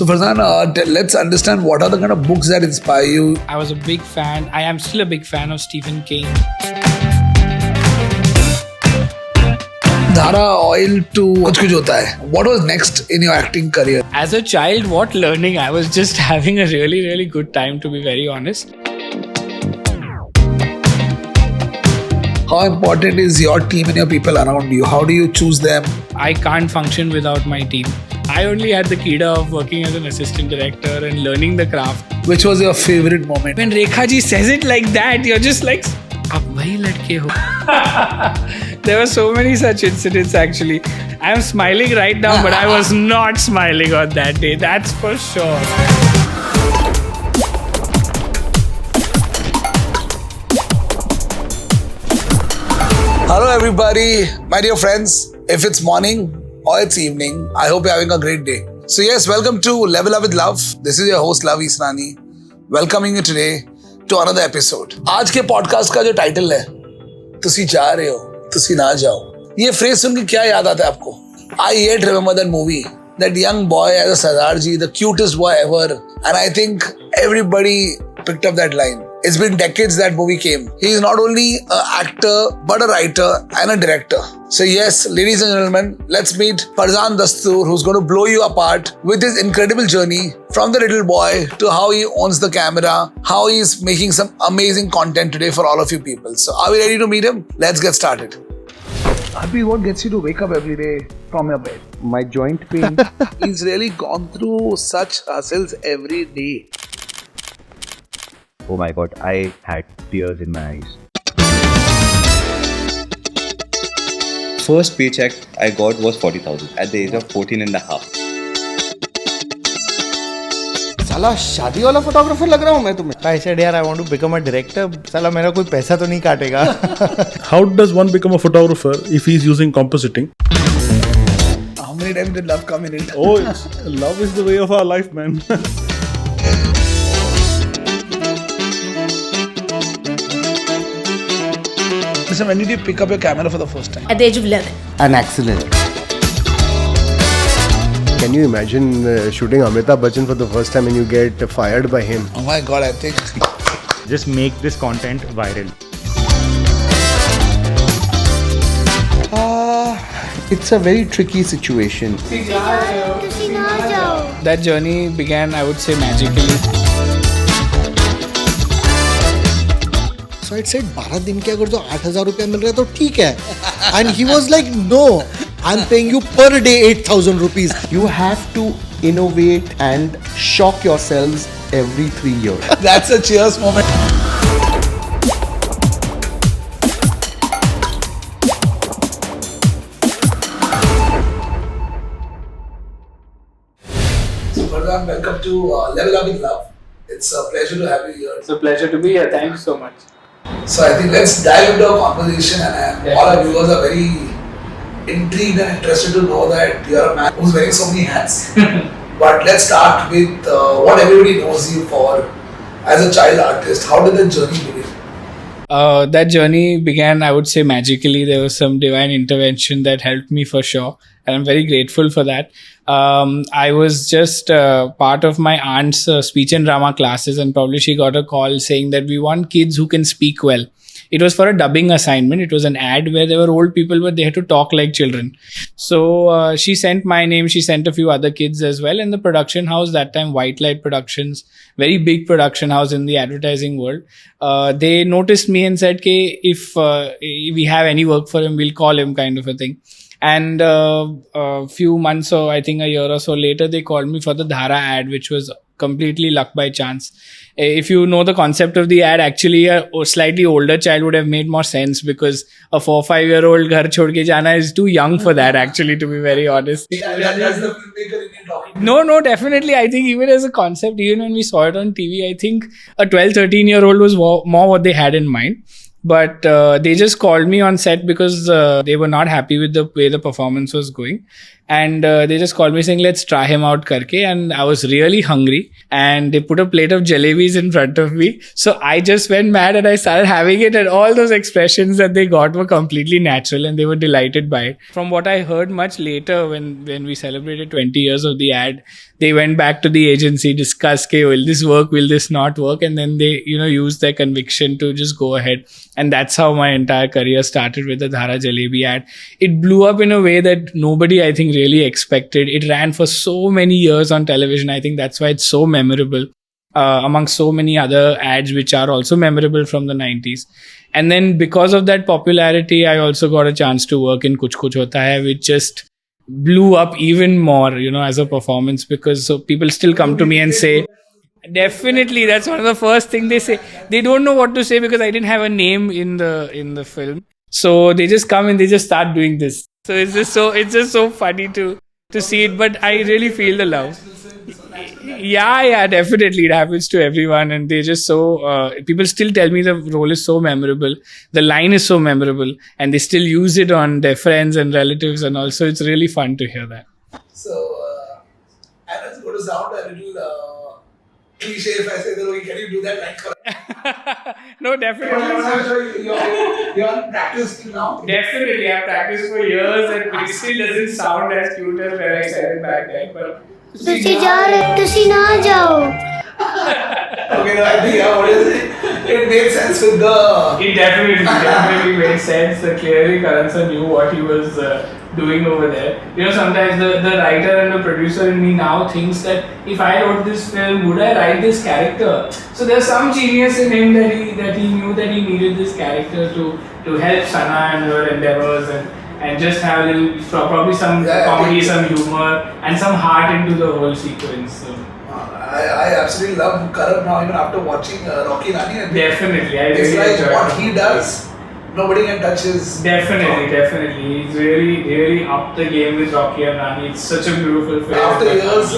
So Farzaan, let's understand what are the kind of books that inspire you. I was a big fan. I am still a big fan of Stephen King. Dhara oil to Kuch Kuch Hota Hai. What was next in your acting career? As a child, what learning? I was just having a really, really good time, to be very honest. How important is your team and your people around you? How do you choose them? I can't function without my team. I only had the kida of working as an assistant director and learning the craft. Which was your favorite moment? When Rekha ji says it like that, you're just like, "Aap wahi ladke ho." There were so many such incidents actually. I am smiling right now, but I was not smiling on that day. That's for sure. Hello everybody, my dear friends. If it's morning or it's evening, I hope you're having a great day. So yes, welcome to Level Up with Love. This is your host Luv Israni, welcoming you today to another episode. आज के podcast का जो title है, तुसी जा रहे हो, तुसी ना जाओ. ये phrase सुन के क्या याद आता है आपको? I yet remember that movie, that young boy as a Sardarji, the cutest boy ever, and I think everybody picked up that line. It's been decades that movie came. He is not only an actor, but a writer and a director. So yes, ladies and gentlemen, let's meet Parzaan Dastur, who's going to blow you apart with his incredible journey from the little boy to how he owns the camera, how he's making some amazing content today for all of you people. So are we ready to meet him? Let's get started. Abhi, what gets you to wake up every day from your bed? My joint pain. He's really gone through such hassles every day. Oh my god, I had tears in my eyes. First paycheck I got was 40,000 at the age of 14 and a half. साला शादी वाला photographer लग रहा हूँ मैं तुम्हें. I said यार I want to become a director. साला मेरा कोई पैसा तो नहीं काटेगा. How does one become a photographer if he's using compositing? How many times did love come in it? Oh, love is the way of our life, man. Listen, when did you pick up your camera for the first time? At the age of 11. An accident. Can you imagine shooting Amitabh Bachchan for the first time and you get fired by him? Oh my god, I think. Just make this content viral. It's a very tricky situation. That journey began, I would say, magically. So I said 12 दिन के अगर जो 8,000 रुपया मिल रहा है तो ठीक है. And he was like, no, I'm paying you per day 8,000 rupees. You have to innovate and shock yourselves every 3 years. That's a cheers moment. So Parzaan, welcome to Level Up with Love. It's a pleasure to have you here. It's a pleasure to be here. Thank you so much. So I think let's dive into our conversation, and all our viewers are very intrigued and interested to know that you're a man who's wearing so many hats. But let's start with what everybody knows you for as a child artist. How did the journey begin? That journey began, I would say, magically. There was some divine intervention that helped me for sure. And I'm very grateful for that. I was just part of my aunt's speech and drama classes, and probably she got a call saying that we want kids who can speak well. It was for a dubbing assignment. It was an ad where there were old people, but they had to talk like children. So she sent my name. She sent a few other kids as well. And the production house, that time, White Light Productions, very big production house in the advertising world. They noticed me and said, if we have any work for him, we'll call him, kind of a thing. And a few months or I think a year or so later, they called me for the Dhara ad, which was completely luck by chance. If you know the concept of the ad, actually a slightly older child would have made more sense, because a 4 or 5 year old ghar chhod ke jana is too young for that, actually, to be very honest. That's the filmmaker in talking. No, definitely. I think even as a concept, even when we saw it on TV, I think a 12, 13 year old was more what they had in mind. But they just called me on set because they were not happy with the way the performance was going. and they just called me saying, let's try him out karke. And I was really hungry, and they put a plate of jalebis in front of me. So I just went mad and I started having it, and all those expressions that they got were completely natural, and they were delighted by it. From what I heard much later, when we celebrated 20 years of the ad, they went back to the agency, discussed, okay, will this work, will this not work? And then they, used their conviction to just go ahead. And that's how my entire career started, with the Dhara Jalebi ad. It blew up in a way that nobody, I think, really expected. It ran for so many years on television. I think that's why it's so memorable, among so many other ads which are also memorable from the 90s. And then because of that popularity, I also got a chance to work in Kuch Kuch Hota Hai, which just blew up even more, as a performance, because so people still come to me and say, definitely, that's one of the first things they say. They don't know what to say because I didn't have a name in the film. So they just come and they just start doing this. So it's just so funny to see it. But I really feel the love. Yeah, definitely. It happens to everyone, and they just people still tell me the role is so memorable. The line is so memorable, and they still use it on their friends and relatives, and also it's really fun to hear that. So, I know it's going to sound a little cliche if I say that, can you do that like correct? No, definitely. You're practicing now? Definitely, I've practiced for years, and it still doesn't sound as cute as when I said it back then, but Tussi जा रहे Tussi ना जाओ. Okay, no, I think what is it? It made sense with the. It definitely made sense. Clearly, Karan sir knew what he was doing over there. Sometimes the writer and the producer in me now thinks that if I wrote this film, would I write this character? So there's some genius in him that he knew that he needed this character to help Sana and her endeavors and just have a little, probably some comedy, some humor, and some heart into the whole sequence. So. I absolutely love Karan now, even after watching Rocky Rani. Definitely, it's like what he does, nobody can touch his. Definitely. He's really upped the game with Rocky and Rani. It's such a beautiful film. After years,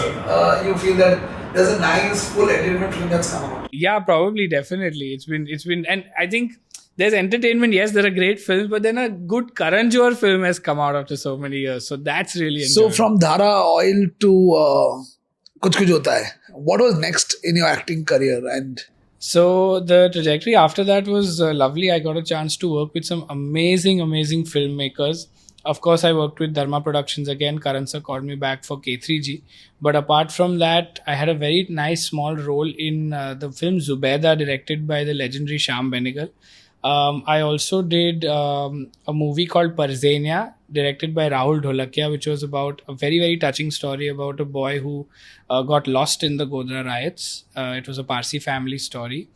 you feel that there's a nice, full entertainment film that's come out. Yeah, probably, definitely. It's been, and I think. There's entertainment, yes, there are great films, but then a good Karan Johar film has come out after so many years. So that's really enjoyable. So from Dhara Oil to Kuch Kuch Hota Hai, what was next in your acting career? And so the trajectory after that was lovely. I got a chance to work with some amazing filmmakers. Of course, I worked with Dharma Productions again. Karan sir called me back for K3G. But apart from that, I had a very nice small role in the film Zubaida, directed by the legendary Shyam Benegal. I also did a movie called Parzaan, directed by Rahul Dholakia, which was about a very, very touching story about a boy who got lost in the Godhra riots. It was a Parsi family story.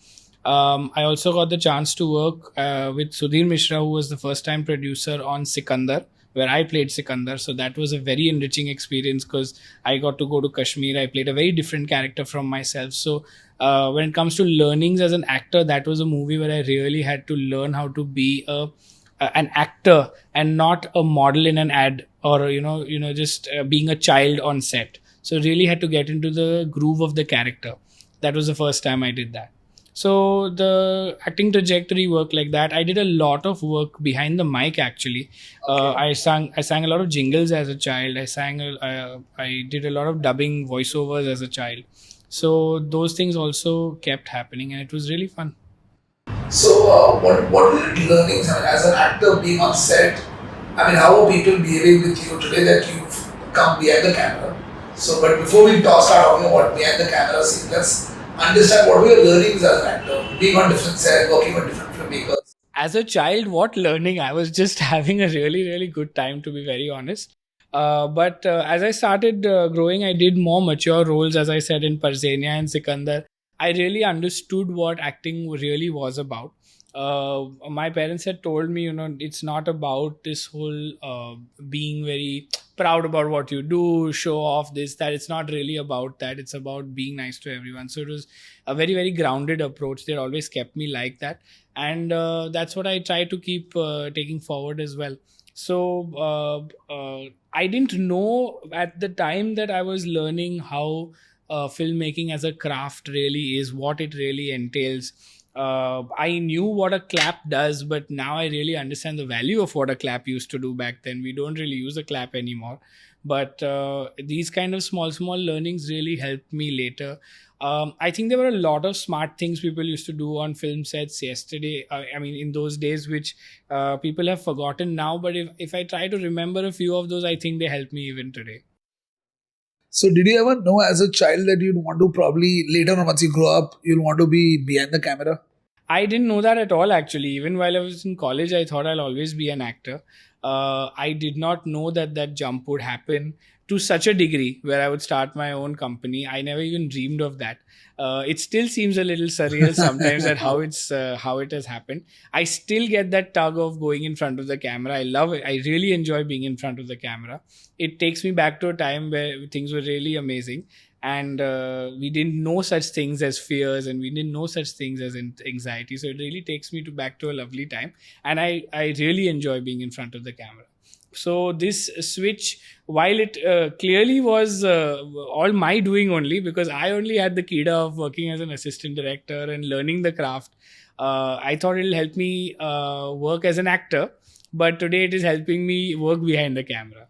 I also got the chance to work with Sudhir Mishra, who was the first-time producer on Sikandar, where I played Sikandar. So that was a very enriching experience because I got to go to Kashmir. I played a very different character from myself. So when it comes to learnings as an actor, that was a movie where I really had to learn how to be an actor and not a model in an ad or just being a child on set. So really had to get into the groove of the character. That was the first time I did that. So the acting trajectory worked like that. I did a lot of work behind the mic actually. Okay. I sang a lot of jingles as a child. I did a lot of dubbing voiceovers as a child. So those things also kept happening, and it was really fun. So what were the learnings as an actor being on set? I mean, how are people behaving with you today that you've come behind the camera? So, but before we start talking about behind the camera scene, let's understand what were your learnings as an actor, being on different sets, working with different filmmakers. As a child, what learning? I was just having a really, really good time, to be very honest. But as I started growing, I did more mature roles, as I said, in Parzania and Sikandar. I really understood what acting really was about. My parents had told me, it's not about this whole being very proud about what you do, show off this, that. It's not really about that. It's about being nice to everyone. So it was a very, very grounded approach. They always kept me like that. And that's what I try to keep taking forward as well. So I didn't know at the time that I was learning how filmmaking as a craft really is, what it really entails. I knew what a clap does, but now I really understand the value of what a clap used to do back then. We don't really use a clap anymore. But these kind of small learnings really helped me later. I think there were a lot of smart things people used to do on film sets yesterday. I mean, in those days, which people have forgotten now. But if I try to remember a few of those, I think they help me even today. So did you ever know as a child that you'd want to probably later on once you grow up, you'll want to be behind the camera? I didn't know that at all, actually. Even while I was in college, I thought I'll always be an actor. I did not know that jump would happen to such a degree where I would start my own company. I never even dreamed of that. It still seems a little surreal sometimes at how it has happened. I still get that tug of going in front of the camera. I love it. I really enjoy being in front of the camera. It takes me back to a time where things were really amazing. And we didn't know such things as fears, and we didn't know such things as anxiety. So it really takes me back to a lovely time. And I really enjoy being in front of the camera. So this switch, while it clearly was all my doing only, because I only had the kida of working as an assistant director and learning the craft, I thought it'll help me work as an actor. But today it is helping me work behind the camera.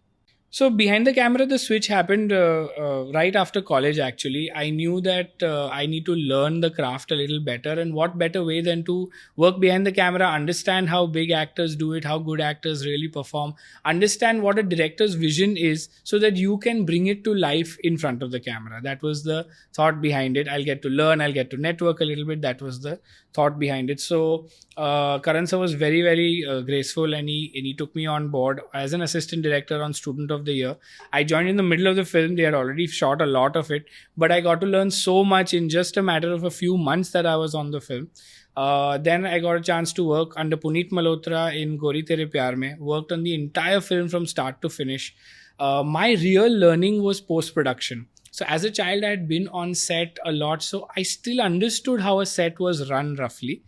So behind the camera, the switch happened right after college, actually. I knew that I need to learn the craft a little better, and what better way than to work behind the camera, understand how big actors do it, how good actors really perform, understand what a director's vision is so that you can bring it to life in front of the camera. That was the thought behind it. I'll get to learn, I'll get to network a little bit. That was the thought behind it. So Karan sir was very, very graceful, and he took me on board as an assistant director on Student of the Year. I joined in the middle of the film. They had already shot a lot of it, but I got to learn so much in just a matter of a few months that I was on the film. Then I got a chance to work under Puneet Malhotra in Gori Tere Pyar Mein, worked on the entire film from start to finish. My real learning was post-production. So as a child, I had been on set a lot, so I still understood how a set was run roughly.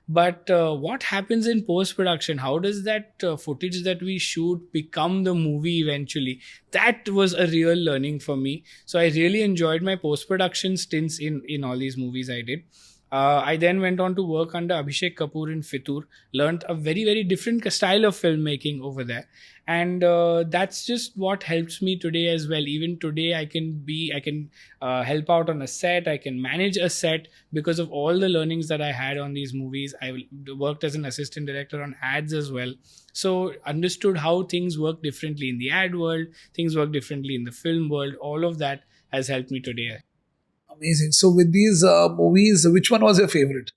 But what happens in post-production? How does that footage that we shoot become the movie eventually? That was a real learning for me. So I really enjoyed my post-production stints in all these movies I did. I then went on to work under Abhishek Kapoor in Fitur, learned a very, very different style of filmmaking over there. And that's just what helps me today as well. Even today, I can help out on a set. I can manage a set because of all the learnings that I had on these movies. I worked as an assistant director on ads as well. So understood how things work differently in the ad world, things work differently in the film world. All of that has helped me today. Amazing. So with these movies, which one was your favorite?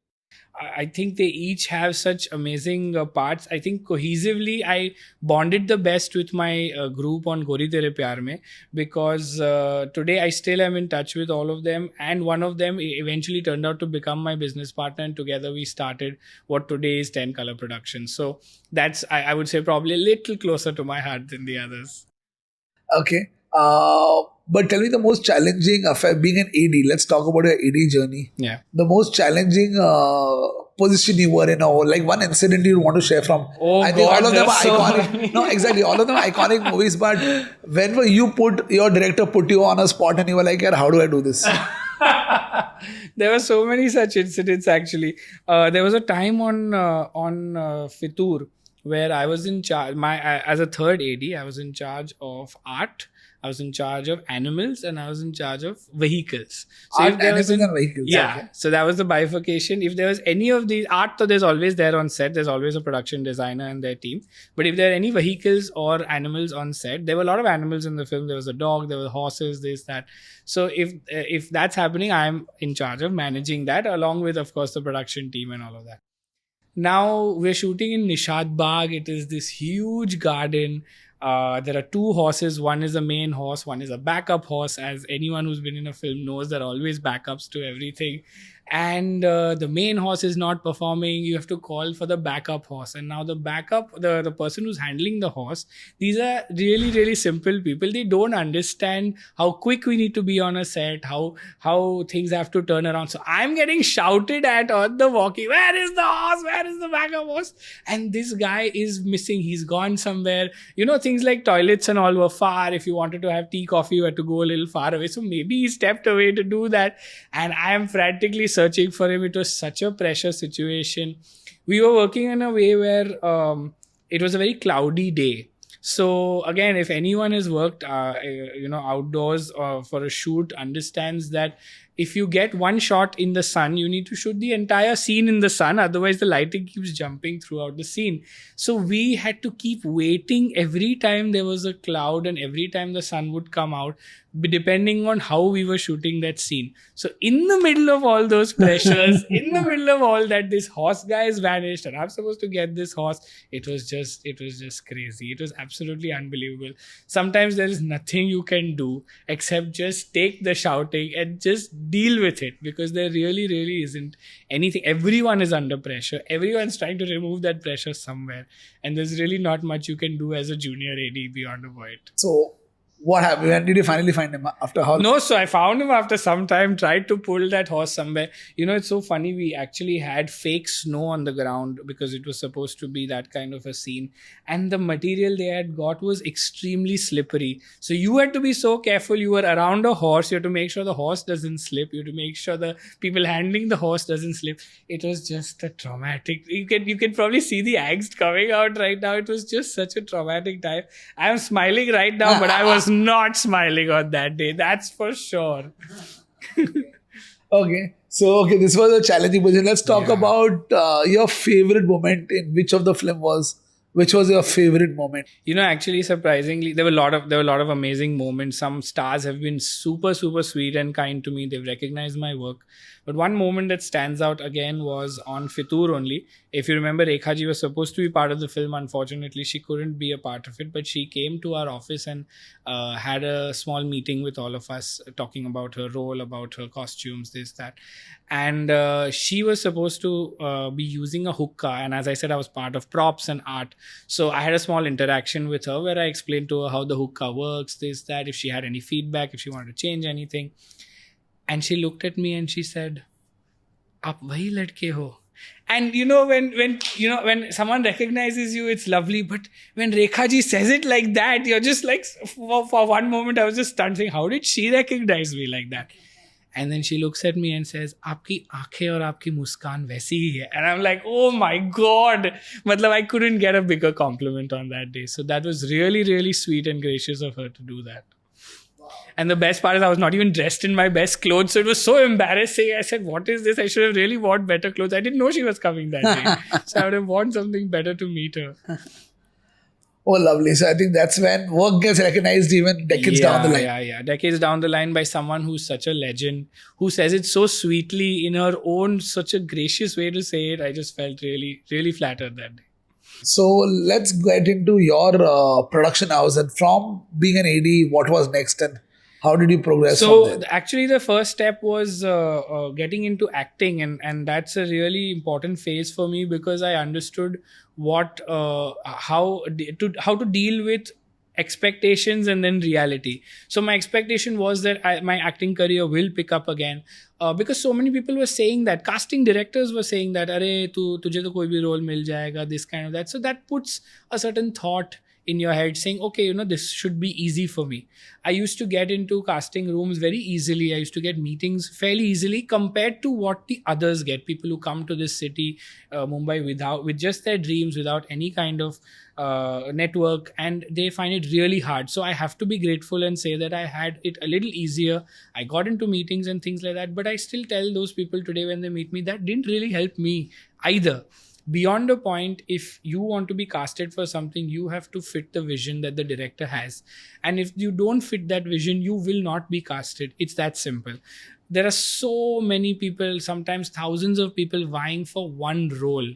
I think they each have such amazing parts. I think cohesively, I bonded the best with my group on Gori Tere Pyar Mein, because today I still am in touch with all of them, and one of them eventually turned out to become my business partner, and together we started what today is 10 Color Productions. So that's, I would say, probably a little closer to my heart than the others. Okay. But tell me the most challenging affair being an AD. Let's talk about your AD journey. Yeah. The most challenging position you were in, or like one incident you want to share from. I think all of them are iconic. No, exactly. All of them are iconic movies. But when your director put you on a spot and you were like, "Yeah, how do I do this?" There were so many such incidents, actually. There was a time on Fitur where I was in charge. As a third AD, I was in charge of art, I was in charge of animals, and I was in charge of vehicles. So art, animals and vehicles. Yeah. Okay. So that was the bifurcation. If there was any of these art, so there's always there on set. There's always a production designer and their team. But if there are any vehicles or animals on set, there were a lot of animals in the film. There was a dog, there were horses, this, that. So if that's happening, I'm in charge of managing that, along with, of course, the production team and all of that. Now we're shooting in Nishad Bagh. It is this huge garden. There are two horses. One is a main horse. One is a backup horse. As anyone who's been in a film knows, there are always backups to everything. And the main horse is not performing. You have to call for the backup horse. And now the backup, the person who's handling the horse, these are really, really simple people. They don't understand how quick we need to be on a set, how things have to turn around. So I'm getting shouted at on the walkie, "Where is the horse? Where is the backup horse?" And this guy is missing. He's gone somewhere. You know, things like toilets and all were far. If you wanted to have tea, coffee, you had to go a little far away. So maybe he stepped away to do that. And I am frantically searching for him. It was such a pressure situation. We were working in a way where it was a very cloudy day. So again, if anyone has worked, outdoors for a shoot, understands that if you get one shot in the sun, you need to shoot the entire scene in the sun. Otherwise, the lighting keeps jumping throughout the scene. So we had to keep waiting every time there was a cloud and every time the sun would come out, depending on how we were shooting that scene. So in the middle of all those pressures, in the middle of all that, this horse guy has vanished and I'm supposed to get this horse. It was just crazy. It was absolutely unbelievable. Sometimes there is nothing you can do except just take the shouting and just deal with it, because there really isn't anything. Everyone is under pressure. Everyone's trying to remove that pressure somewhere. And there's really not much you can do as a junior AD beyond a point. So, what happened? When did you finally find him? After how? No, so I found him after some time, tried to pull that horse somewhere. It's so funny. We actually had fake snow on the ground because it was supposed to be that kind of a scene. And the material they had got was extremely slippery. So you had to be so careful. You were around a horse. You had to make sure the horse doesn't slip. You had to make sure the people handling the horse doesn't slip. It was just a traumatic. You can probably see the angst coming out right now. It was just such a traumatic time. I'm smiling right now, but I was not smiling on that day, that's for sure. Okay. So, this was a challenging position. Let's talk about your favorite moment in which of the film was. Which was your favorite moment? Actually, surprisingly, there were a lot of amazing moments. Some stars have been super sweet and kind to me. They've recognized my work. But one moment that stands out again was on Fitur only. If you remember, Rekha ji was supposed to be part of the film. Unfortunately, she couldn't be a part of it. But she came to our office and had a small meeting with all of us, talking about her role, about her costumes, this, that. And she was supposed to be using a hookah. And as I said, I was part of props and art. So I had a small interaction with her where I explained to her how the hookah works, this, that, if she had any feedback, if she wanted to change anything. And she looked at me and she said, "Aap wahi ladke ho." And when someone recognizes you, it's lovely. But when Rekha ji says it like that, you're just like, for one moment, I was just stunned, saying, how did she recognize me like that? And then she looks at me and says, "Aapki aankhein aur aapki muskaan waisi hi hai." And I'm like, oh my God. I couldn't get a bigger compliment on that day. So that was really sweet and gracious of her to do that. And the best part is I was not even dressed in my best clothes. So it was so embarrassing. I said, what is this? I should have really worn better clothes. I didn't know she was coming that day. So I would have worn something better to meet her. Oh, lovely. So I think that's when work gets recognized even decades down the line. Yeah. Decades down the line by someone who's such a legend, who says it so sweetly in her own, such a gracious way to say it. I just felt really flattered that day. So let's get into your production house. And from being an AD, what was next and how did you progress from there? So actually the first step was getting into acting, and that's a really important phase for me because I understood how to deal with expectations and then reality. So my expectation was that my acting career will pick up again because so many people were saying that. Casting directors were saying that, "Arey, tujhe to koi bhi role mil jayega," this kind of that. So that puts a certain thought in your head saying, okay, this should be easy for me. I used to get into casting rooms very easily. I used to get meetings fairly easily compared to what the others get. People who come to this city, Mumbai, with just their dreams, without any kind of network, and they find it really hard. So I have to be grateful and say that I had it a little easier. I got into meetings and things like that, but I still tell those people today when they meet me, that didn't really help me either. Beyond a point, if you want to be casted for something, you have to fit the vision that the director has. And if you don't fit that vision, you will not be casted. It's that simple. There are so many people, sometimes thousands of people vying for one role.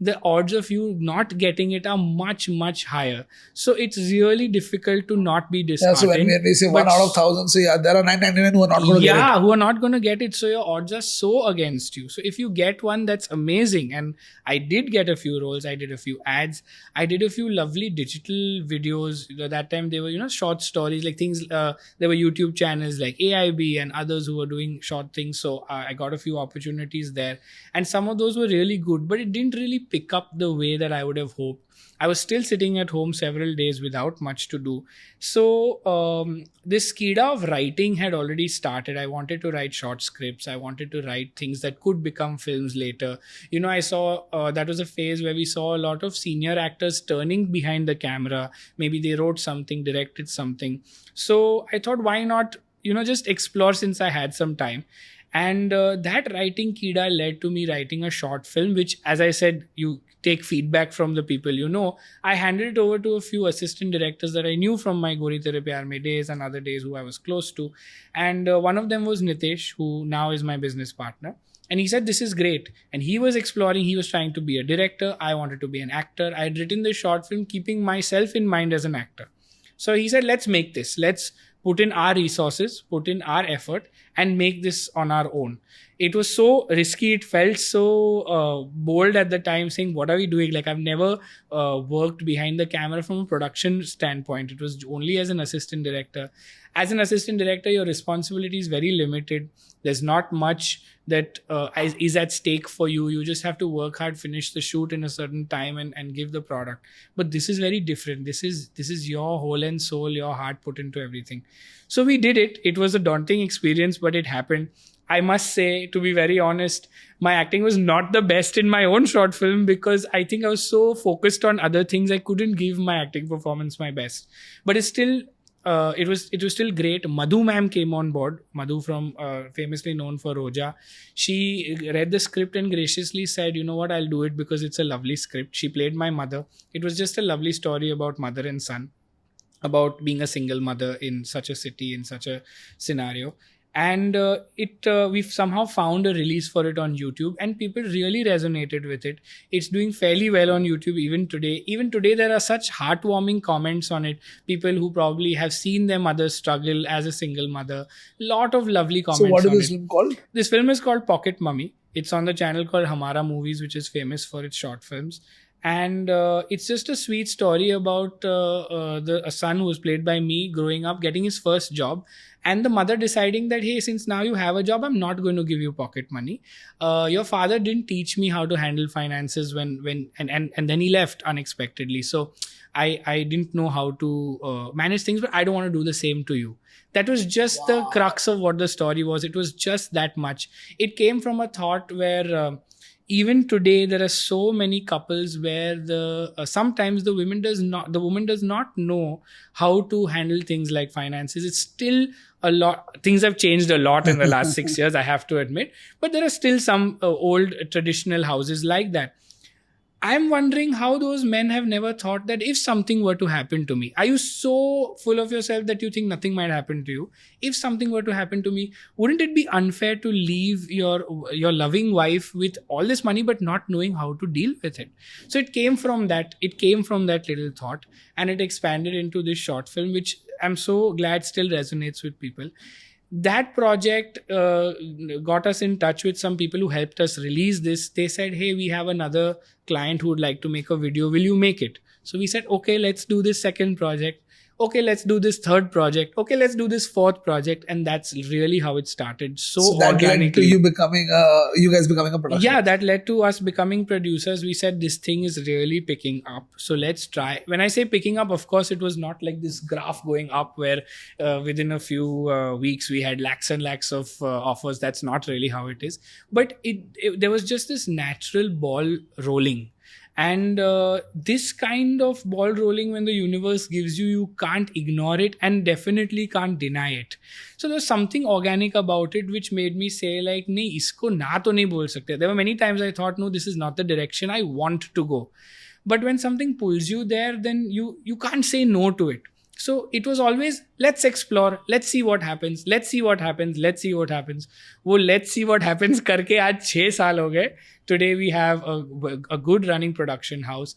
The odds of you not getting it are much higher. So it's really difficult to not be disheartened. So when we say 1 out of 1,000, so there are 999 who are not going to get it. Yeah, who are not going to get it. So your odds are so against you. So if you get one, that's amazing. And I did get a few roles. I did a few ads. I did a few lovely digital videos. That time they were, short stories, like things. There were YouTube channels like AIB and others who were doing short things. So I got a few opportunities there. And some of those were really good, but it didn't really pick up the way that I would have hoped. I was still sitting at home several days without much to do. So this skida of writing had already started. I wanted to write short scripts. I wanted to write things that could become films later. You know, I saw that was a phase where we saw a lot of senior actors turning behind the camera. Maybe they wrote something, directed something. So I thought, why not, just explore since I had some time. And that writing kida led to me writing a short film, which, as I said, you take feedback from the people you know. I handed it over to a few assistant directors that I knew from my Gori Tere Pyar Mein days and other days who I was close to. And one of them was Nitesh, who now is my business partner. And he said, this is great. And he was exploring, he was trying to be a director. I wanted to be an actor. I had written this short film keeping myself in mind as an actor. So he said, let's make this. Let's put in our resources, put in our effort, and make this on our own. It was so risky. It felt so bold at the time, saying, what are we doing? Like, I've never worked behind the camera from a production standpoint. It was only as an assistant director. As an assistant director, your responsibility is very limited. There's not much that is at stake for you. You just have to work hard, finish the shoot in a certain time and give the product. But this is very different. This is your whole and soul, your heart put into everything. So we did it. It was a daunting experience, but it happened. I must say, to be very honest, my acting was not the best in my own short film because I think I was so focused on other things, I couldn't give my acting performance my best. But it's still, it was still great. Madhu ma'am came on board. Madhu, from famously known for Roja. She read the script and graciously said, you know what, I'll do it because it's a lovely script. She played my mother. It was just a lovely story about mother and son, about being a single mother in such a city, in such a scenario. And we've somehow found a release for it on YouTube, and people really resonated with it. It's doing fairly well on YouTube even today. Even today, there are such heartwarming comments on it. People who probably have seen their mother struggle as a single mother. Lot of lovely comments. So what is on this it. film called? This film is called Pocket Mummy. It's on the channel called Hamara Movies, which is famous for its short films. And it's just a sweet story about a son who was played by me growing up, getting his first job, and the mother deciding that, hey, since now you have a job, I'm not going to give you pocket money. Your father didn't teach me how to handle finances and then he left unexpectedly. So I didn't know how to manage things, but I don't want to do the same to you. That was just the crux of what the story was. It was just that much. It came from a thought where even today there are so many couples where sometimes the woman does not know how to handle things like finances. It's still a lot. Things have changed a lot in the last 6 years, I have to admit, but there are still some old traditional houses like that. I'm wondering how those men have never thought that if something were to happen to me, are you so full of yourself that you think nothing might happen to you? If something were to happen to me, wouldn't it be unfair to leave your loving wife with all this money but not knowing how to deal with it? So it came from that. It came from that little thought, and it expanded into this short film, which I'm so glad still resonates with people. That project got us in touch with some people who helped us release this. They said, hey, we have another client who would like to make a video. Will you make it? So we said, okay, let's do this second project. Okay, let's do this third project. Okay, let's do this fourth project. And that's really how it started. So that led to you guys becoming a production. Yeah, that led to us becoming producers. We said, this thing is really picking up. So let's try. When I say picking up, of course, it was not like this graph going up where within a few weeks we had lakhs and lakhs of offers. That's not really how it is. But there was just this natural ball rolling. And this kind of ball rolling, when the universe gives you, you can't ignore it and definitely can't deny it. So there's something organic about it which made me say like, nahi, isko na to nahi bol sakte. There were many times I thought, no, this is not the direction I want to go. But when something pulls you there, then you can't say no to it. So it was always, let's explore, let's see what happens, let's see what happens, let's see what happens. वो let's see what happens करके आज 6 साल हो गए. Today we have a good running production house.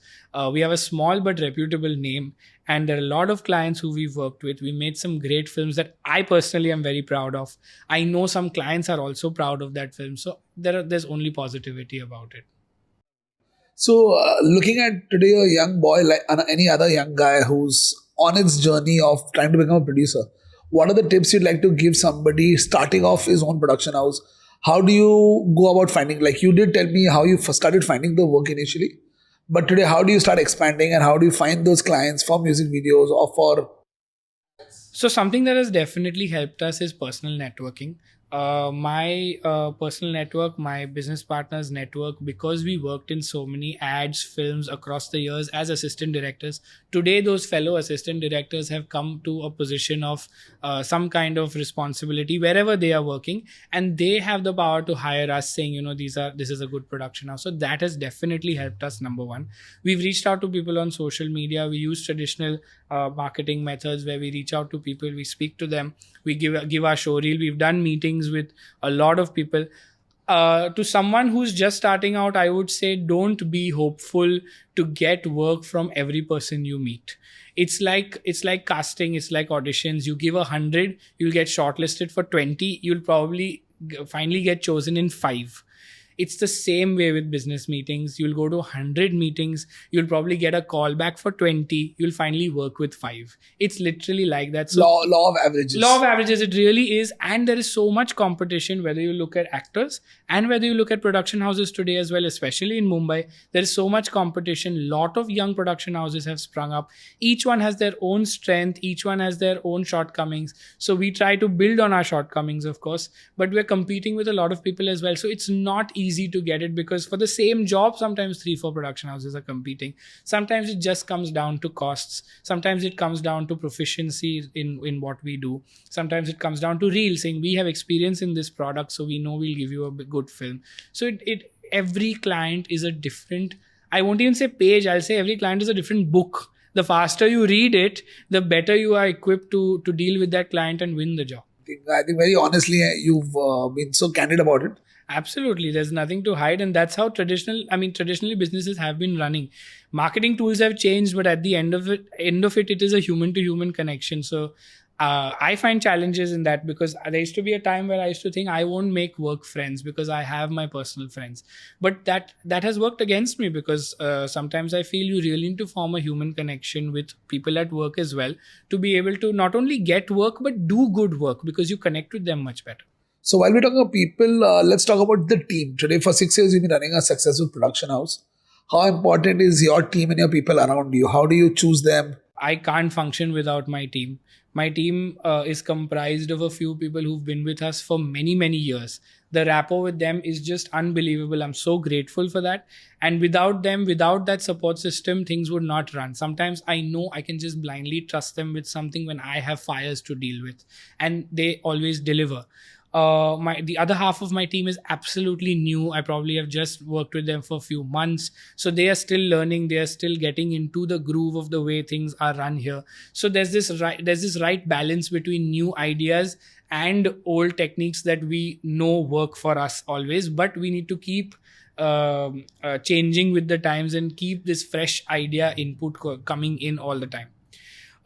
We have a small but reputable name, and there are a lot of clients who we've worked with. We made some great films that I personally am very proud of. I know some clients are also proud of that film. So there's only positivity about it. So looking at today a young boy like any other young guy who's on its journey of trying to become a producer, what are the tips you'd like to give somebody starting off his own production house? How do you go about finding, like you did tell me how you first started finding the work initially, but today how do you start expanding and how do you find those clients for music videos or for... So something that has definitely helped us is personal networking. My personal network, my business partners network, because we worked in so many ads, films across the years as assistant directors. Today, those fellow assistant directors have come to a position of some kind of responsibility wherever they are working, and they have the power to hire us, saying, this is a good production house. So that has definitely helped us. Number one, we've reached out to people on social media. We use traditional marketing methods where we reach out to people, we speak to them, we give our show reel. We've done meetings with a lot of people. To someone who's just starting out, I would say don't be hopeful to get work from every person you meet. It's like casting, it's like auditions. You give 100, you'll get shortlisted for 20, you'll probably finally get chosen in 5. It's the same way with business meetings. You'll go to 100 meetings. You'll probably get a call back for 20. You'll finally work with 5. It's literally like that. So law of averages. Law of averages, it really is. And there is so much competition, whether you look at actors and whether you look at production houses today as well, especially in Mumbai. There is so much competition. Lot of young production houses have sprung up. Each one has their own strength. Each one has their own shortcomings. So we try to build on our shortcomings, of course, but we're competing with a lot of people as well. So it's not easy to get it, because for the same job, sometimes 3-4 production houses are competing. Sometimes it just comes down to costs. Sometimes it comes down to proficiency in what we do. Sometimes it comes down to real, saying we have experience in this product, so we know we'll give you a good film. So every client is a different, I won't even say page, I'll say every client is a different book. The faster you read it, the better you are equipped to deal with that client and win the job. I think very honestly, you've been so candid about it. Absolutely. There's nothing to hide. And that's how traditionally businesses have been running. Marketing tools have changed, but at the end of it, it is a human to human connection. So I find challenges in that, because there used to be a time where I used to think I won't make work friends because I have my personal friends. But that has worked against me, because sometimes I feel you really need to form a human connection with people at work as well to be able to not only get work, but do good work, because you connect with them much better. So while we talk about people, let's talk about the team. Today, for 6 years, you've been running a successful production house. How important is your team and your people around you? How do you choose them? I can't function without my team. My team is comprised of a few people who've been with us for many, many years. The rapport with them is just unbelievable. I'm so grateful for that. And without them, without that support system, things would not run. Sometimes I know I can just blindly trust them with something when I have fires to deal with, and they always deliver. The other half of my team is absolutely new. I probably have just worked with them for a few months. So they are still learning. They are still getting into the groove of the way things are run here. So there's this right balance between new ideas and old techniques that we know work for us always. But we need to keep changing with the times and keep this fresh idea input coming in all the time.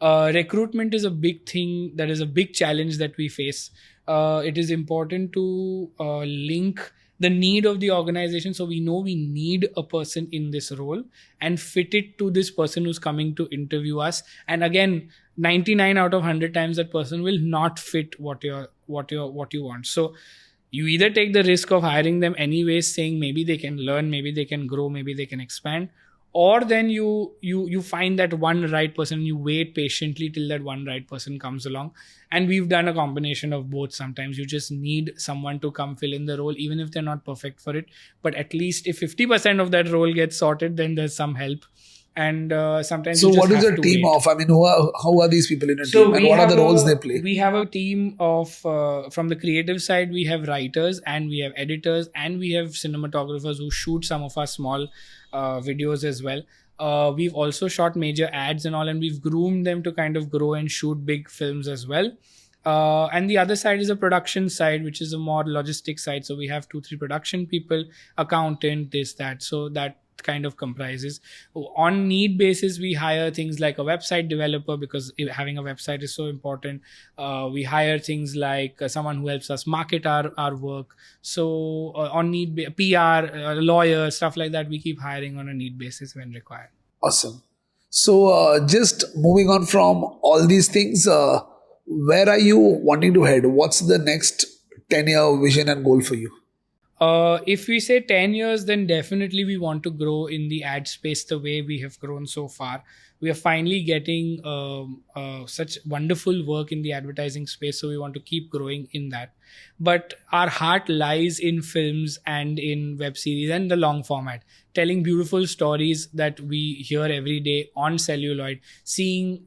Recruitment is a big thing. That is a big challenge that we face. It is important to link the need of the organization, so we know we need a person in this role, and fit it to this person who's coming to interview us. And again, 99 out of 100 times that person will not fit what you want. So you either take the risk of hiring them anyways, saying maybe they can learn, maybe they can grow, maybe they can expand, or then you find that one right person, you wait patiently till that one right person comes along. And we've done a combination of both. Sometimes you just need someone to come fill in the role, even if they're not perfect for it. But at least if 50% of that role gets sorted, then there's some help. And sometimes so you just what is have your to team wait. of? I mean, how are these people in your team, and what are the roles they play? We have a team of, from the creative side, we have writers and we have editors and we have cinematographers who shoot some of our small videos as well. We've also shot major ads and all, and we've groomed them to kind of grow and shoot big films as well. And the other side is a production side, which is a more logistics side. So we have 2-3 production people, accountant, this, that. So that kind of comprises. On need basis, we hire things like a website developer, because having a website is so important. We hire things like someone who helps us market our work. So on need, PR, lawyer, stuff like that, we keep hiring on a need basis when required. Awesome. So just moving on from all these things, where are you wanting to head? What's the next 10-year vision and goal for you? If we say 10 years, then definitely we want to grow in the ad space the way we have grown so far. We are finally getting such wonderful work in the advertising space, so we want to keep growing in that. But our heart lies in films and in web series and the long format, telling beautiful stories that we hear every day on celluloid, seeing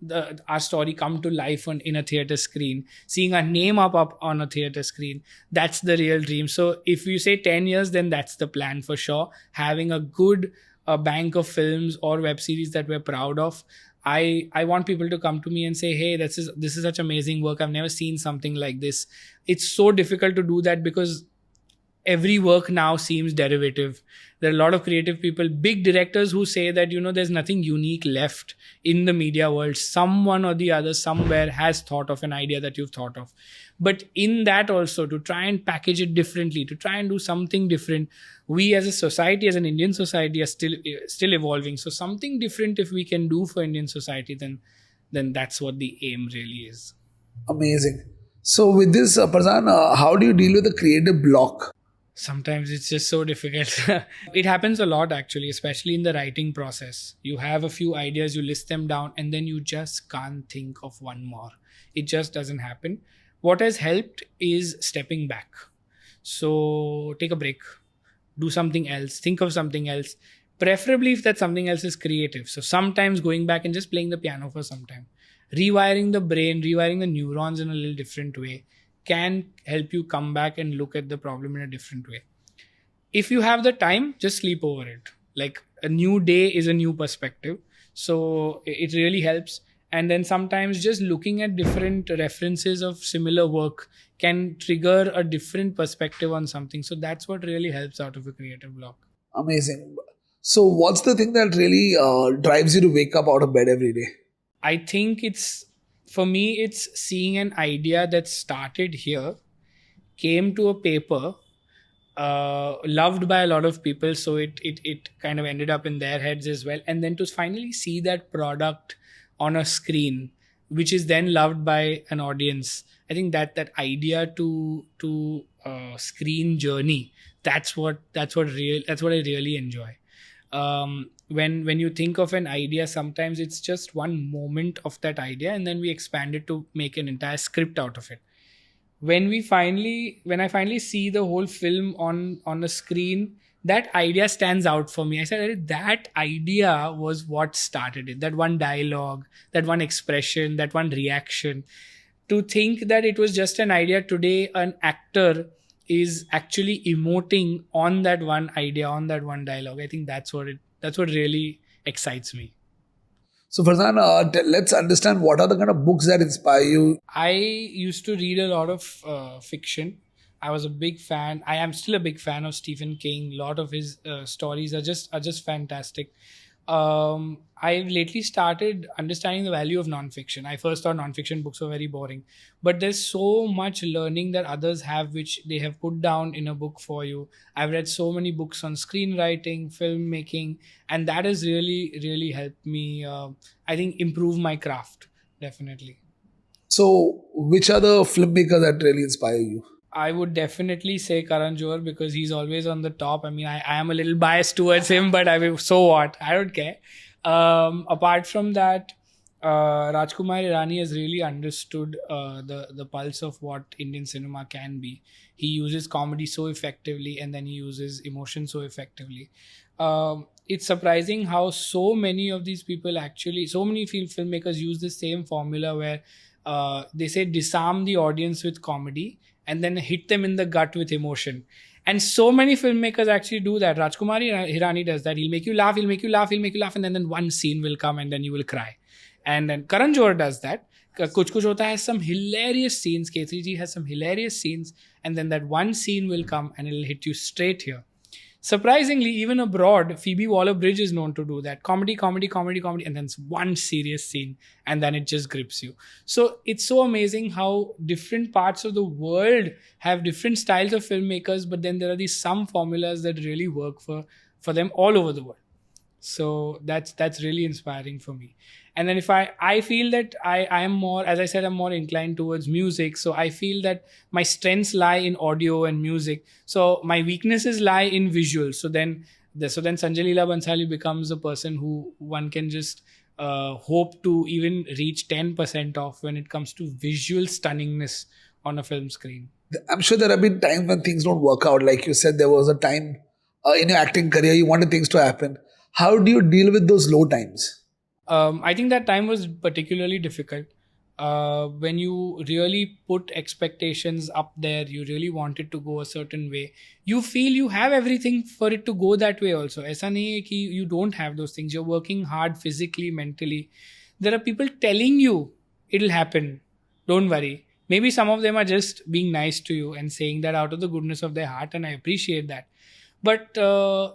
our story come to life in a theater screen, seeing our name up on a theater screen. That's the real dream. So if you say 10 years, then that's the plan for sure. Having a good bank of films or web series that we're proud of. I want people to come to me and say, hey, this is such amazing work. I've never seen something like this. It's so difficult to do that because every work now seems derivative. There are a lot of creative people, big directors who say that, there's nothing unique left in the media world. Someone or the other somewhere has thought of an idea that you've thought of. But in that also, to try and package it differently, to try and do something different, we as a society, as an Indian society, are still evolving. So something different if we can do for Indian society, then that's what the aim really is. Amazing. So with this, Parzaan, how do you deal with the creative block? Sometimes it's just so difficult. It happens a lot actually, especially in the writing process. You have a few ideas, you list them down, and then you just can't think of one more. It just doesn't happen. What has helped is stepping back. So take a break, do something else, think of something else. Preferably if that something else is creative. So sometimes going back and just playing the piano for some time. Rewiring the brain, rewiring the neurons in a little different way can help you come back and look at the problem in a different way. If you have the time, just sleep over it. Like a new day is a new perspective. So it really helps. And then sometimes just looking at different references of similar work can trigger a different perspective on something. So that's what really helps out of a creative block. Amazing. So what's the thing that really drives you to wake up out of bed every day? I think for me, it's seeing an idea that started here, came to a paper, loved by a lot of people, so it kind of ended up in their heads as well. And then to finally see that product on a screen, which is then loved by an audience. I think that idea to screen journey, that's what I really enjoy. When you think of an idea, sometimes it's just one moment of that idea and then we expand it to make an entire script out of it. When I finally see the whole film on a screen, that idea stands out for me. I said, that idea was what started it. That one dialogue, that one expression, that one reaction. To think that it was just an idea today, an actor is actually emoting on that one idea, on that one dialogue. I think that's what really excites me. So Parzaan, let's understand what are the kind of books that inspire you. I used to read a lot of fiction. I was a big fan. I am still a big fan of Stephen King. A lot of his stories are just fantastic. I've lately started understanding the value of nonfiction. I first thought nonfiction books were very boring, but there's so much learning that others have, which they have put down in a book for you. I've read so many books on screenwriting, filmmaking, and that has really, really helped me, I think, improve my craft, definitely. So which are the filmmakers that really inspire you? I would definitely say Karan Johar because he's always on the top. I mean, I am a little biased towards him, but I mean, so what? I don't care. Apart from that, Rajkumar Irani has really understood the pulse of what Indian cinema can be. He uses comedy so effectively and then he uses emotion so effectively. It's surprising how so many of these people actually, so many filmmakers use the same formula where they say disarm the audience with comedy and then hit them in the gut with emotion. And so many filmmakers actually do that. Rajkumar Hirani does that. He'll make you laugh, and then one scene will come and then you will cry. And then Karan Johar does that. Kuch Kuch Hota Hai has some hilarious scenes. K3G has some hilarious scenes. And then that one scene will come and it'll hit you straight here. Surprisingly, even abroad, Phoebe Waller-Bridge is known to do that. Comedy, and then one serious scene, and then it just grips you. So it's so amazing how different parts of the world have different styles of filmmakers, but then there are these some formulas that really work for them all over the world. So that's really inspiring for me. And then if I feel that I am more, as I said, I'm more inclined towards music. So I feel that my strengths lie in audio and music. So my weaknesses lie in visuals. So then Sanjay Leela Bansali becomes a person who one can just hope to even reach 10% of when it comes to visual stunningness on a film screen. I'm sure there have been times when things don't work out. Like you said, there was a time in your acting career you wanted things to happen. How do you deal with those low times? I think that time was particularly difficult. When you really put expectations up there, you really want it to go a certain way. You feel you have everything for it to go that way also. Aisa nahi hai ki you don't have those things. You're working hard physically, mentally. There are people telling you it'll happen. Don't worry. Maybe some of them are just being nice to you and saying that out of the goodness of their heart, and I appreciate that. But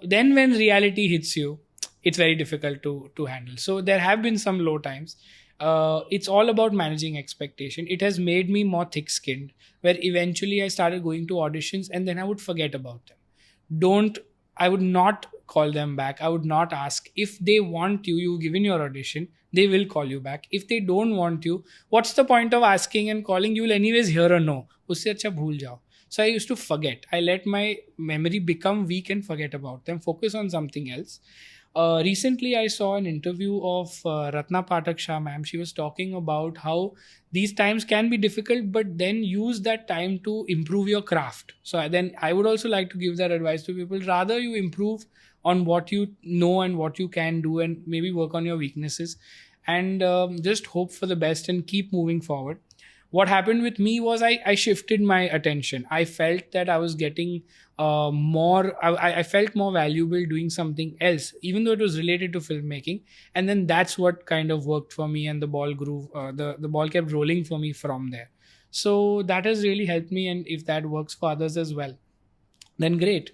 then when reality hits you, it's very difficult to handle. So there have been some low times. It's all about managing expectation. It has made me more thick-skinned, where eventually I started going to auditions and then I would forget about them. I would not call them back. I would not ask. If they want you, you've given your audition, they will call you back. If they don't want you, what's the point of asking and calling? You will anyways hear a no. Usse acha bhool jao. So I used to forget. I let my memory become weak and forget about them. Focus on something else. Recently, I saw an interview of Ratna Pathak Shah ma'am. She was talking about how these times can be difficult, but then use that time to improve your craft. So then I would also like to give that advice to people. Rather, you improve on what you know and what you can do, and maybe work on your weaknesses, and just hope for the best and keep moving forward. What happened with me was I shifted my attention. I felt that I was getting I felt more valuable doing something else, even though it was related to filmmaking. And then that's what kind of worked for me, and the ball grew, the ball kept rolling for me from there. So that has really helped me, and if that works for others as well, then great.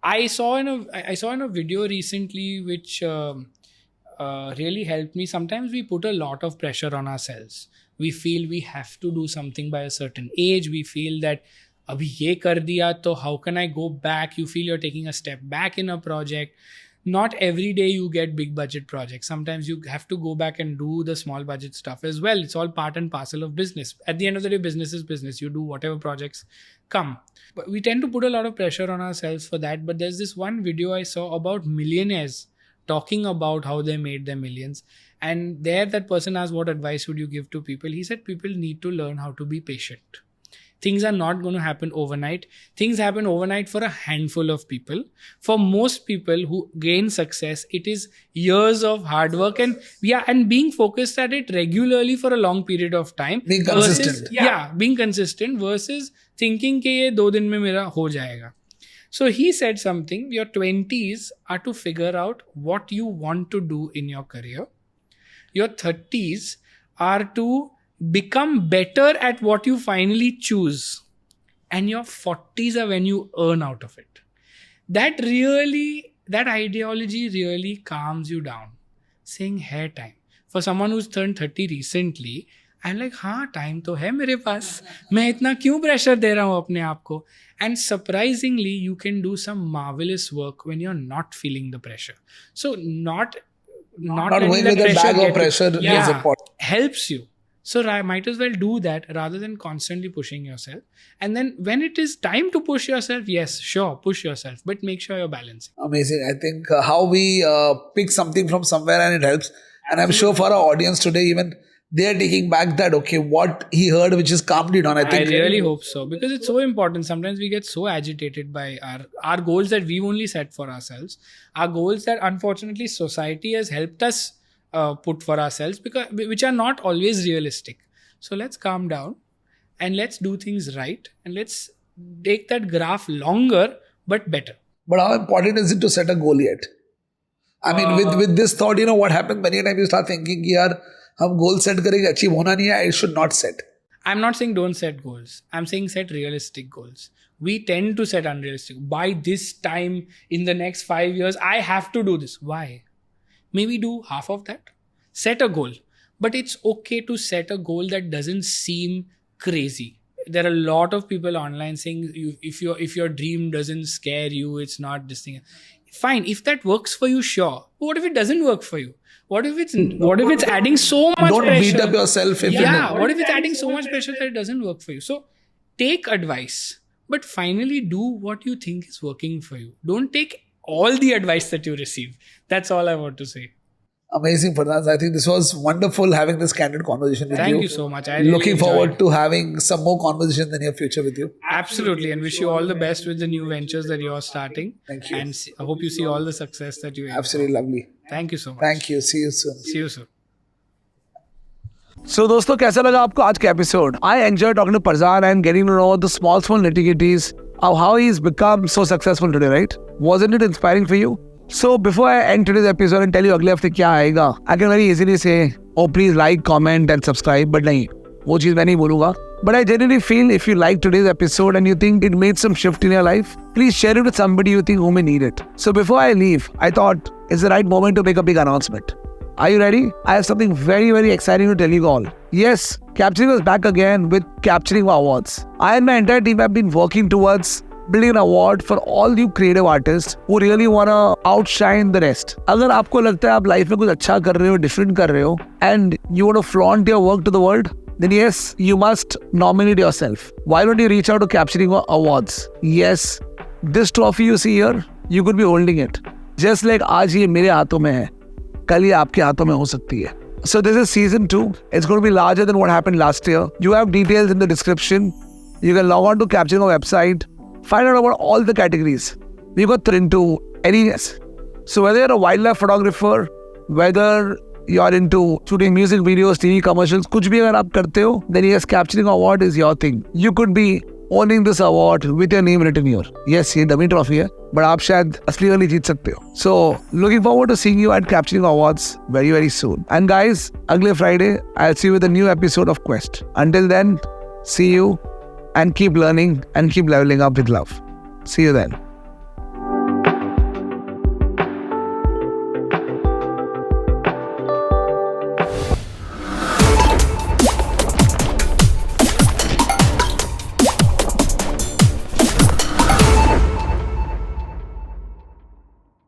I saw in a video recently which really helped me. Sometimes we put a lot of pressure on ourselves. We feel we have to do something by a certain age. We feel that abhi ye kar diya, to how can I go back? You feel you're taking a step back in a project. Not every day you get big budget projects. Sometimes you have to go back and do the small budget stuff as well. It's all part and parcel of business. At the end of the day, business is business. You do whatever projects come. But we tend to put a lot of pressure on ourselves for that. But there's this one video I saw about millionaires talking about how they made their millions. And there that person asked, what advice would you give to people? He said, people need to learn how to be patient. Things are not going to happen overnight. Things happen overnight for a handful of people. For most people who gain success, it is years of hard work and being focused at it regularly for a long period of time. Being consistent. Being consistent versus thinking कि ये 2 दिन में मेरा हो जाएगा. So he said something, your 20s are to figure out what you want to do in your career. Your 30s are to become better at what you finally choose. And your 40s are when you earn out of it. That ideology really calms you down. Saying, hai time. For someone who's turned 30 recently, I'm like, हाँ time तो है मेरे पास. मैं इतना क्यों pressure दे रहा हूँ अपने आप को? And surprisingly, you can do some marvelous work when you're not feeling the pressure. So not going with a bag of pressure is important. Helps you. So I might as well do that rather than constantly pushing yourself. And then when it is time to push yourself, yes, sure, push yourself, but make sure you're balancing. Amazing. I think how we pick something from somewhere and it helps. And I'm sure for our audience today, even they're taking back that, okay, what he heard, which is calmed you down. I really hope so, because it's so important. Sometimes we get so agitated by our goals that we've only set for ourselves, our goals that unfortunately society has helped us put for ourselves, which are not always realistic. So let's calm down and let's do things right, and let's take that graph longer but better. But how important is it to set a goal yet? I mean, with this thought, you know what happens many times you start thinking, yaar, हम goal set करेंगे, achieve होना नहीं है, I should not set. I'm not saying don't set goals. I'm saying set realistic goals. We tend to set unrealistic. By this time in the next 5 years, I have to do this. Why? Maybe do half of that. Set a goal. But it's okay to set a goal that doesn't seem crazy. There are a lot of people online saying if your dream doesn't scare you, it's not this thing. Fine, if that works for you, sure. But what if it doesn't work for you? What if it's adding so much Don't pressure? beat up yourself if What if it's adding so much pressure that it doesn't work for you? So take advice, but finally do what you think is working for you. Don't take all the advice that you receive. That's all I want to say. Amazing, Parzaan. I think this was wonderful having this candid conversation with you. Thank you so much. I really Looking forward enjoyed. to having some more conversation in the near future with you. Absolutely, and wish you all the best with the new ventures that you're starting. Thank you. And I hope you see all the success that you aim for. Absolutely lovely. Thank you so much. Thank you. See you soon. See you soon. So दोस्तों कैसा लगा आपको आज का episode? I enjoyed talking to Parzaan and getting to know the small nitty-gritties of how he's become so successful today, right? Wasn't it inspiring for you? So before I end today's episode and tell you अगले हफ्ते क्या आएगा, I can very easily say, oh please like, comment and subscribe, but नहीं, वो चीज़ मैं नहीं बोलूँगा. But I genuinely feel if you like today's episode and you think it made some shift in your life, please share it with somebody you think who may need it. So before I leave, I thought it's the right moment to make a big announcement. Are you ready? I have something very, very exciting to tell you all. Yes, Capturing is back again with Capturing Awards. I and my entire team have been working towards building an award for all you creative artists who really want to outshine the rest. अगर आपको लगता है आप life में कुछ अच्छा कर रहे हो, डिफरेंट कर रहे हो, and you want to flaunt your work to the world, then yes, you must nominate yourself. Why don't you reach out to Capturing Awards? Yes, this trophy you see here, you could be holding it. Just like आज ये मेरे हाथों में है, कल ये आपके हाथों में हो सकती है. So this is season 2. It's going to be larger than what happened last year. You have details in the description. You can log on to Capturing website. Find out about all the categories. We got into any. So whether you're a wildlife photographer, whether you're into shooting music videos, TV commercials, कुछ भी अगर आप करते हो, then yes, Capturing Award is your thing. You could be owning this award with your name written here. Yes, ये dummy trophy है, but आप शायद असली वाली जीत सकते हो. So looking forward to seeing you at Capturing Awards very, very soon. And guys, अगले Friday, I'll see you with a new episode of Quest. Until then, see you and keep learning and keep leveling up with love. See you then.